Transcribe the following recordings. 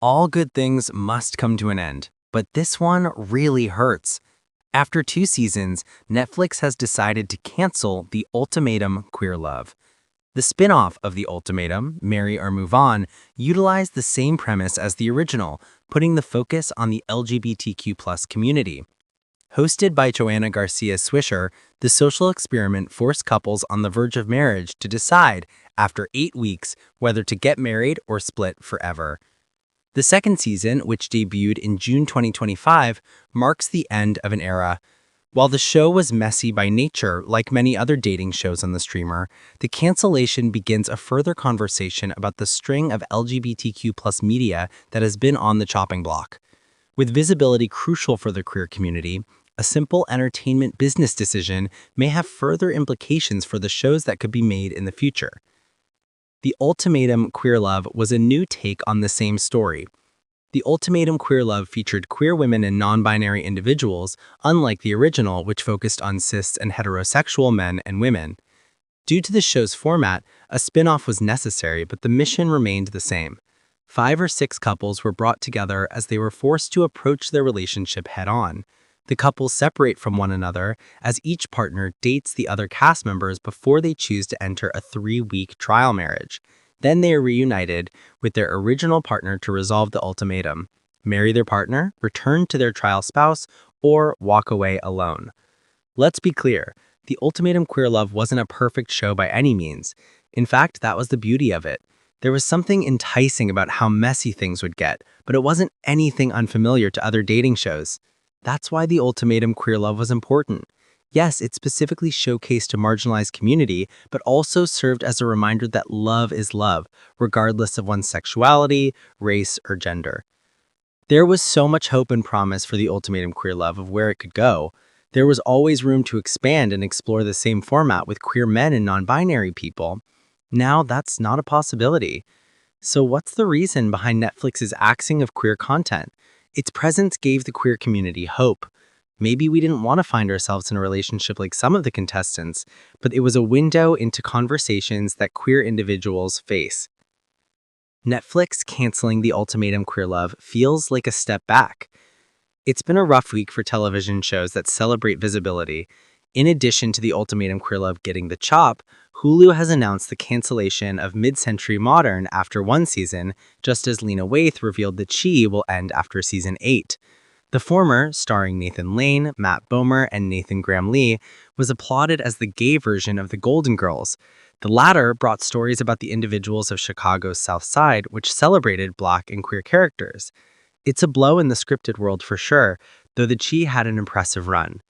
All good things must come to an end, but this one really hurts. After 2 seasons, Netflix has decided to cancel The Ultimatum Queer Love. The spin-off of The Ultimatum, Marry or Move On, utilized the same premise as the original, putting the focus on the LGBTQ+ community. Hosted by Joanna Garcia Swisher, the social experiment forced couples on the verge of marriage to decide, after 8 weeks, whether to get married or split forever. The second season, which debuted in June 2025, marks the end of an era. While the show was messy by nature, like many other dating shows on the streamer, the cancellation begins a further conversation about the string of LGBTQ+ media that has been on the chopping block. With visibility crucial for the queer community, a simple entertainment business decision may have further implications for the shows that could be made in the future. The Ultimatum Queer Love was a new take on the same story. The Ultimatum Queer Love featured queer women and non-binary individuals, unlike the original, which focused on cis and heterosexual men and women. Due to the show's format, a spin-off was necessary, but the mission remained the same. 5 or 6 couples were brought together as they were forced to approach their relationship head-on. The couples separate from one another as each partner dates the other cast members before they choose to enter a 3-week trial marriage. Then they are reunited with their original partner to resolve the ultimatum: marry their partner, return to their trial spouse, or walk away alone. Let's be clear, The Ultimatum Queer Love wasn't a perfect show by any means. In fact, that was the beauty of it. There was something enticing about how messy things would get, but it wasn't anything unfamiliar to other dating shows. That's why The Ultimatum Queer Love was important. Yes, it specifically showcased a marginalized community, but also served as a reminder that love is love, regardless of one's sexuality, race, or gender. There was so much hope and promise for The Ultimatum Queer Love of where it could go. There was always room to expand and explore the same format with queer men and non-binary people. Now that's not a possibility. So what's the reason behind Netflix's axing of queer content? Its presence gave the queer community hope. Maybe we didn't want to find ourselves in a relationship like some of the contestants, but it was a window into conversations that queer individuals face. Netflix canceling The Ultimatum Queer Love feels like a step back. It's been a rough week for television shows that celebrate visibility. In addition to The Ultimatum Queer Love getting the chop, Hulu has announced the cancellation of Mid-Century Modern after 1 season, just as Lena Waithe revealed that she will end after season 8. The former, starring Nathan Lane, Matt Bomer, and Nathan Graham Lee, was applauded as the gay version of the Golden Girls. The latter brought stories about the individuals of Chicago's South Side, which celebrated Black and queer characters. It's a blow in the scripted world for sure, though the Chi had an impressive run.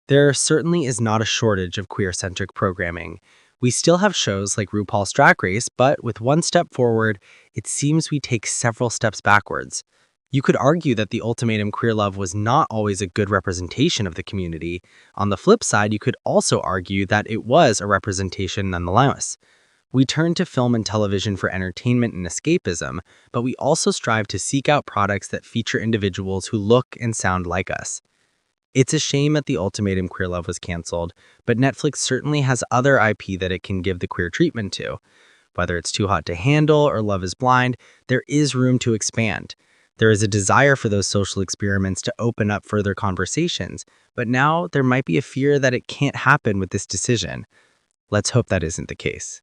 There certainly is not a shortage of queer-centric programming. We still have shows like RuPaul's Drag Race, but with one step forward, it seems we take several steps backwards. You could argue that The Ultimatum Queer Love was not always a good representation of the community. On the flip side, you could also argue that it was a representation nonetheless. We turn to film and television for entertainment and escapism, but we also strive to seek out products that feature individuals who look and sound like us. It's a shame that The Ultimatum Queer Love was canceled, but Netflix certainly has other IP that it can give the queer treatment to. Whether it's Too Hot to Handle or Love is Blind, there is room to expand. There is a desire for those social experiments to open up further conversations, but now there might be a fear that it can't happen with this decision. Let's hope that isn't the case.